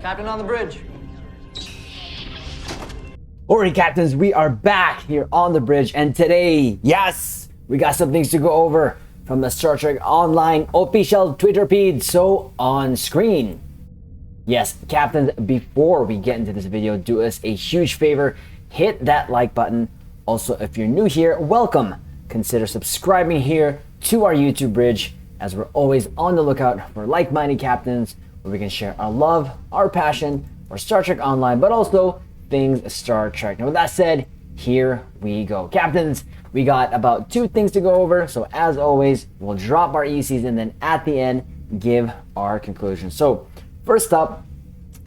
Captain on the bridge. Alright, captains, we are back here on the bridge, and today, yes, we got some things to go over from the Star Trek Online official Twitter feed, so on screen. Yes, captains, before we get into this video, do us a huge favor, hit that like button. Also, if you're new here, welcome. Consider subscribing here to our YouTube bridge, as we're always on the lookout for like-minded captains where we can share our love, our passion for Star Trek Online, but also things Star Trek. Now with that said, here we go. Captains, we got about 2 things to go over, so as always, we'll drop our ECs and then at the end, give our conclusion. So first up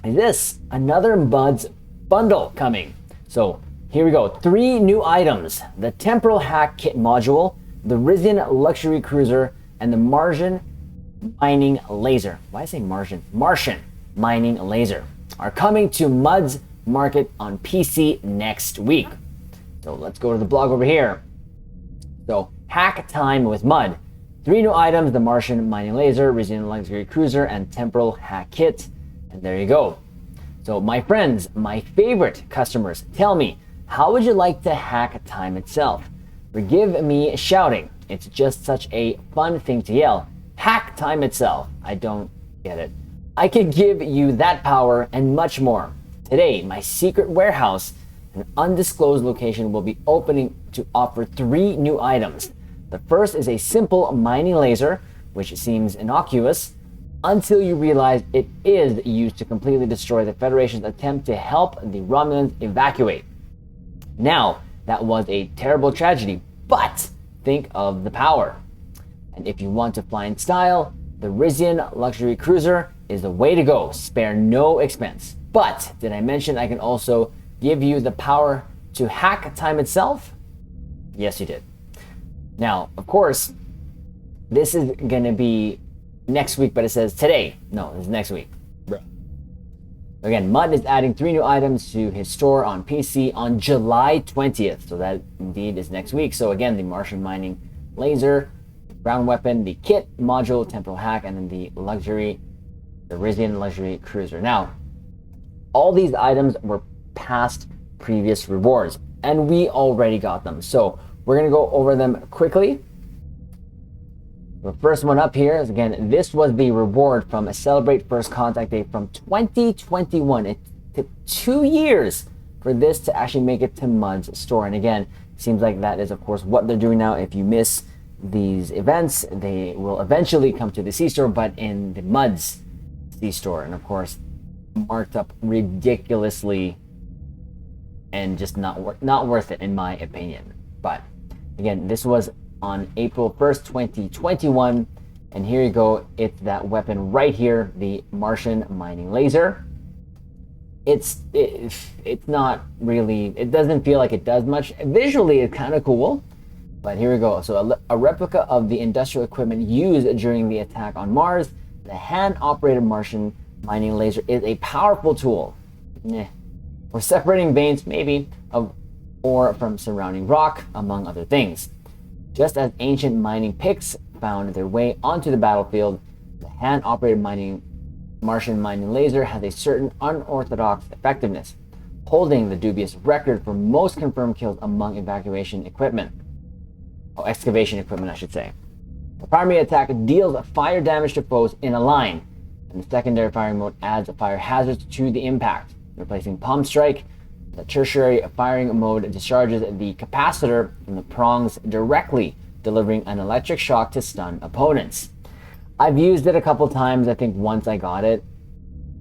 is this, another Buds bundle coming. So here we go, 3 new items, the Temporal Hack Kit Module, the Rizian Luxury Cruiser, and the Martian Mining Laser. Why I say Martian? Martian Mining Laser are coming to Mud's market on PC next week. So let's go to the blog over here. So hack time with Mud. 3 new items, the Martian Mining Laser, Rizian Luxury Cruiser, and Temporal Hack Kit. And there you go. So my friends, my favorite customers, tell me, how would you like to hack time itself? Forgive me shouting. It's just such a fun thing to yell. Hack time itself. I don't get it. I can give you that power and much more. Today, my secret warehouse, an undisclosed location, will be opening to offer 3 new items. The first is a simple mining laser, which seems innocuous, until you realize it is used to completely destroy the Federation's attempt to help the Romulans evacuate. Now, that was a terrible tragedy, but think of the power. And if you want to fly in style, the Rizian Luxury Cruiser is the way to go. Spare no expense. But did I mention I can also give you the power to hack time itself? Yes, you did. Now, of course, this is going to be next week, but it says today. No, it's next week. Bro. Again, Mud is adding 3 new items to his store on PC on July 20th. So that indeed is next week. So again, the Martian Mining Laser, ground weapon, the kit module, Temporal Hack, and then the Rizian Luxury Cruiser. Now, all these items were past previous rewards, and we already got them. So we're gonna go over them quickly. The first one up here is, again, this was the reward from a Celebrate First Contact Day from 2021. It took 2 years for this to actually make it to Mud's store. And again, seems like that is, of course, what they're doing now. If you miss these events, they will eventually come to the C-store, but in the Mud's C-store. And of course, marked up ridiculously and just not worth it, in my opinion. But again, this was on April 1st, 2021. And here you go. It's that weapon right here, the Martian Mining Laser. It's not really, it doesn't feel like it does much. Visually, it's kind of cool. But here we go. So a replica of the industrial equipment used during the attack on Mars, the hand-operated Martian Mining Laser is a powerful tool. For separating veins, maybe, of ore from surrounding rock, among other things. Just as ancient mining picks found their way onto the battlefield, the hand-operated Martian Mining Laser has a certain unorthodox effectiveness, holding the dubious record for most confirmed kills among excavation equipment, I should say. The primary attack deals fire damage to foes in a line, and the secondary firing mode adds fire hazards to the impact. Replacing Palm Strike, the tertiary firing mode discharges the capacitor from the prongs directly, delivering an electric shock to stun opponents. I've used it a couple times. I think once I got it.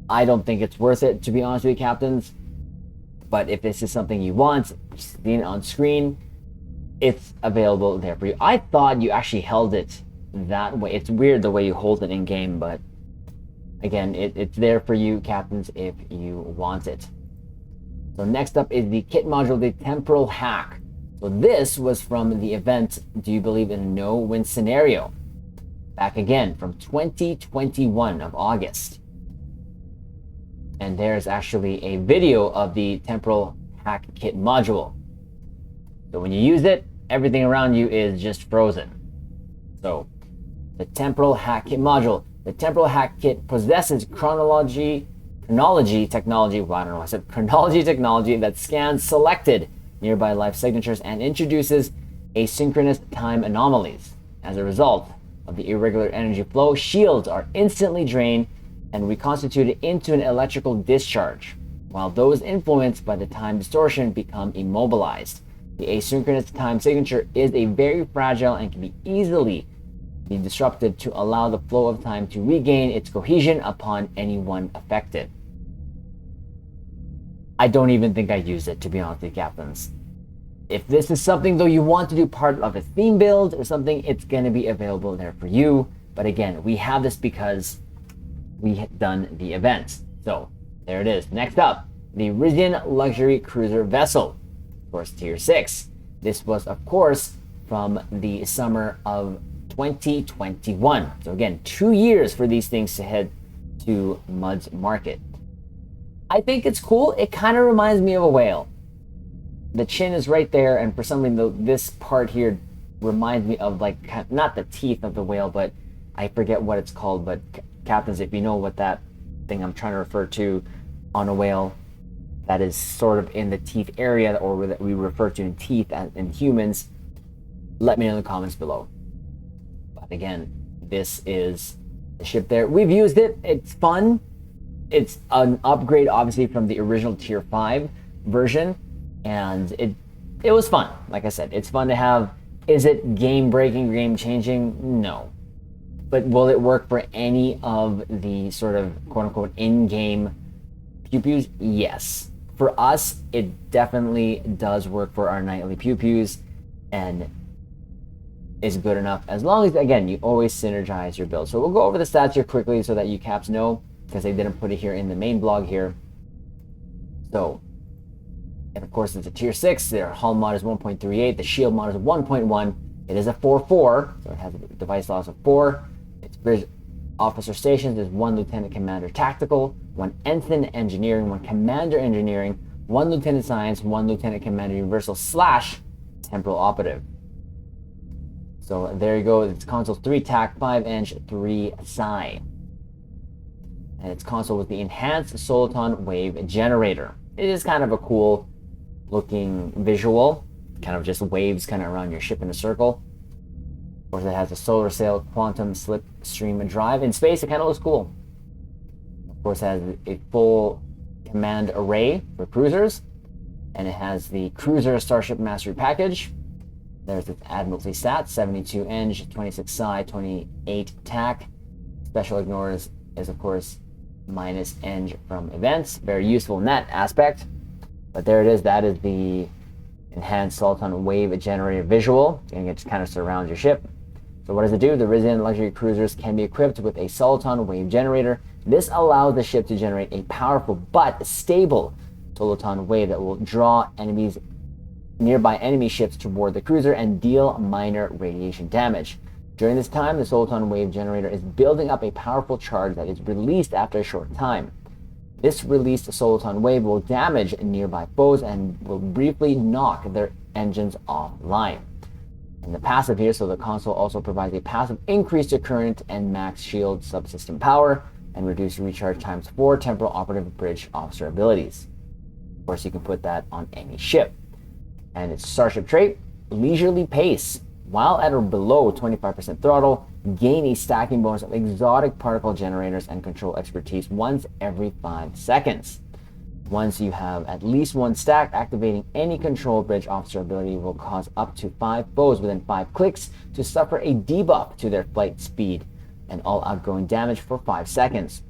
I don't think it's worth it, to be honest with you, captains. But if this is something you want, seeing it on screen, it's available there for you. I thought you actually held it that way. It's weird the way you hold it in game, but again, it's there for you, captains, if you want it. So next up is the kit module, the Temporal Hack. So this was from the event, Do You Believe in a No-Win Scenario? Back again from 2021 of August. And there's actually a video of the Temporal Hack Kit module. So when you use it, everything around you is just frozen. So the Temporal Hack Kit module. The Temporal Hack Kit possesses chronology chronology technology, well, I don't know, I said chronology technology that scans selected nearby life signatures and introduces asynchronous time anomalies. As a result of the irregular energy flow, shields are instantly drained and reconstituted into an electrical discharge, while those influenced by the time distortion become immobilized. The asynchronous time signature is a very fragile and can be easily be disrupted to allow the flow of time to regain its cohesion upon anyone affected. I don't even think I use it, to be honest with you, captains. If this is something though you want to do part of a theme build or something, it's going to be available there for you. But again, we have this because we had done the event. So there it is. Next up, the Rizian luxury cruiser vessel, of course, tier 6. This was, of course, from the summer of 2021. So again, 2 years for these things to head to Mud's market. I think it's cool. It kind of reminds me of a whale. The chin is right there, and for some reason, this part here reminds me of, like, not the teeth of the whale, but I forget what it's called. But captains, if you know what that thing I'm trying to refer to on a whale, that is sort of in the teeth area, or that we refer to in teeth in humans, let me know in the comments below. But again, this is the ship there. We've used it. It's fun. It's an upgrade, obviously, from the original tier 5 version. And it was fun. Like I said, it's fun to have. Is it game breaking, game changing? No. But will it work for any of the sort of quote unquote in-game pew-pews? Yes. For us, it definitely does work for our nightly pew-pews and is good enough, as long as, again, you always synergize your build. So we'll go over the stats here quickly so that you caps know, because they didn't put it here in the main blog here. So, and of course, it's a tier 6. Their hull mod is 1.38. The shield mod is 1.1. It is a 4-4, so it has a device loss of 4. Its bridge officer stations is 1 lieutenant commander tactical, 1 ensign engineering, 1 commander engineering, 1 lieutenant science, 1 lieutenant commander universal / temporal operative. So there you go. It's console 3 tac, 5 inch, 3 psi. And it's console with the enhanced soliton wave generator. It is kind of a cool looking visual, kind of just waves kind of around your ship in a circle. Of course, it has a solar sail quantum slipstream drive. In space, it kind of looks cool. Of course, it has a full command array for cruisers, and it has the cruiser starship mastery package. There's its admiralty stats: 72 eng, 26 psi, 28 tac. Special ignores is, of course, minus eng from events. Very useful in that aspect. But there it is. That is the enhanced soliton wave generator visual, and it just kind of surrounds your ship. So what does it do? The Rizian luxury cruisers can be equipped with a soliton wave generator. This allows the ship to generate a powerful but stable soliton wave that will draw nearby enemy ships toward the cruiser and deal minor radiation damage. During this time, the soliton wave generator is building up a powerful charge that is released after a short time. This released soliton wave will damage nearby foes and will briefly knock their engines offline. And the passive here, so the console also provides a passive increase to current and max shield subsystem power and reduced recharge times 4 temporal operative bridge officer abilities. Of course, you can put that on any ship. And its starship trait, leisurely pace. While at or below 25% throttle, gain a stacking bonus of exotic particle generators and control expertise once every 5 seconds. Once you have at least 1 stack, activating any control bridge officer ability will cause up to 5 foes within 5 clicks to suffer a debuff to their flight speed and all outgoing damage for 5 seconds.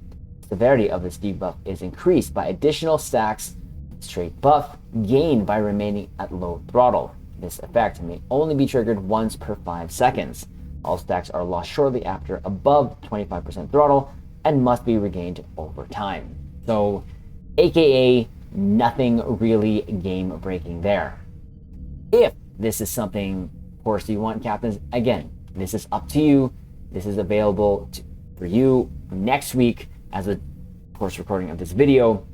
Severity of this debuff is increased by additional stacks. Straight buff gained by remaining at low throttle. This effect may only be triggered once per 5 seconds. All stacks are lost shortly after above 25% throttle and must be regained over time. So, aka nothing really game breaking there. If this is something, of course, you want, captains, again, this is up to you. This is available for you next week as a, of course, recording of this video.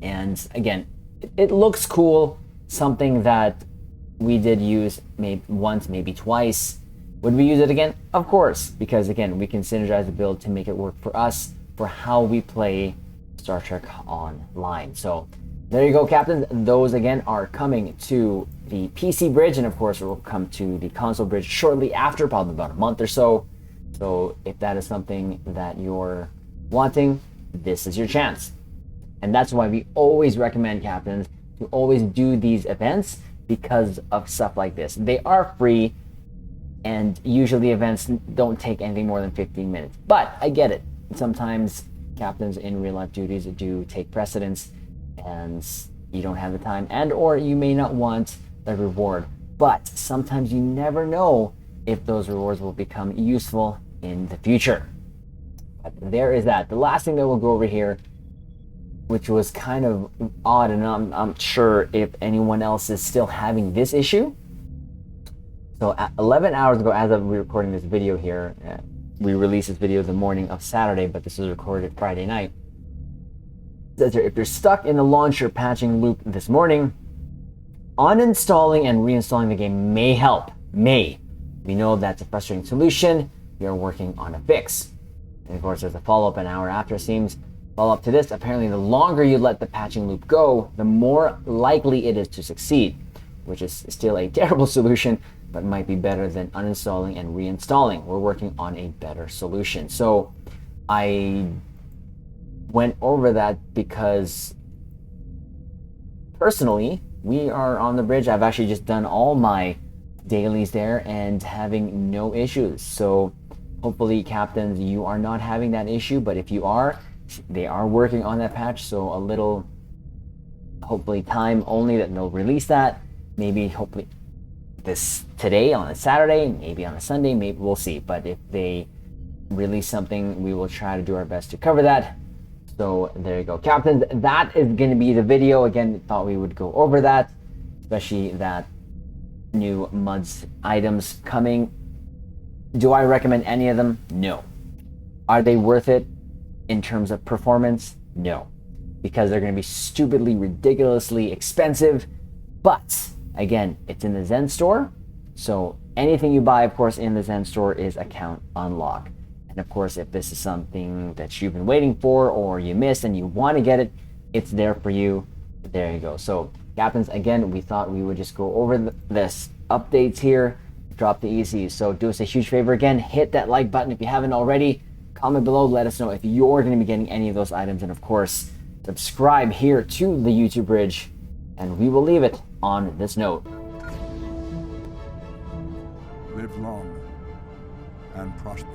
And again, it looks cool, something that we did use maybe once, maybe twice. Would we use it again? Of course, because again, we can synergize the build to make it work for us, for how we play Star Trek Online. So there you go, captains. Those again are coming to the PC bridge, and of course it will come to the console bridge shortly after, probably about a month or so. So if that is something that you're wanting, this is your chance. And that's why we always recommend, captains, to always do these events, because of stuff like this. They are free, and usually events don't take anything more than 15 minutes. But I get it. Sometimes captains in real life duties do take precedence, and you don't have the time, and or you may not want the reward. But sometimes you never know if those rewards will become useful in the future. But there is that. The last thing that we'll go over here, which was kind of odd, and I'm sure if anyone else is still having this issue. So 11 hours ago, as of recording this video here, we released this video the morning of Saturday, but this was recorded Friday night. It says here, if you're stuck in the launcher patching loop this morning, uninstalling and reinstalling the game may help. May. We know that's a frustrating solution. We are working on a fix. And of course, there's a follow-up an hour after. It seems follow up to this, apparently the longer you let the patching loop go, the more likely it is to succeed, which is still a terrible solution, but might be better than uninstalling and reinstalling. We're working on a better solution. So I went over that because personally, we are on the bridge. I've actually just done all my dailies there and having no issues. So hopefully, captains, you are not having that issue, but if you are, they are working on that patch, so a little, hopefully time only that they'll release that. Maybe hopefully this today on a Saturday, maybe on a Sunday, maybe we'll see. But if they release something, we will try to do our best to cover that. So there you go, captains. That is going to be the video. Again, thought we would go over that, especially that new MUDs items coming. Do I recommend any of them? No. Are they worth it? In terms of performance, no, because they're going to be stupidly, ridiculously expensive. But again, it's in the Zen store, so anything you buy, of course, in the Zen store is account unlock. And of course, if this is something that you've been waiting for or you missed and you want to get it, it's there for you. There you go. So captains, again, we thought we would just go over this updates here, drop the ECUs. So do us a huge favor again, hit that like button if you haven't already. Comment below, let us know if you're going to be getting any of those items, and of course, subscribe here to the YouTube Bridge, and we will leave it on this note. Live long and prosper.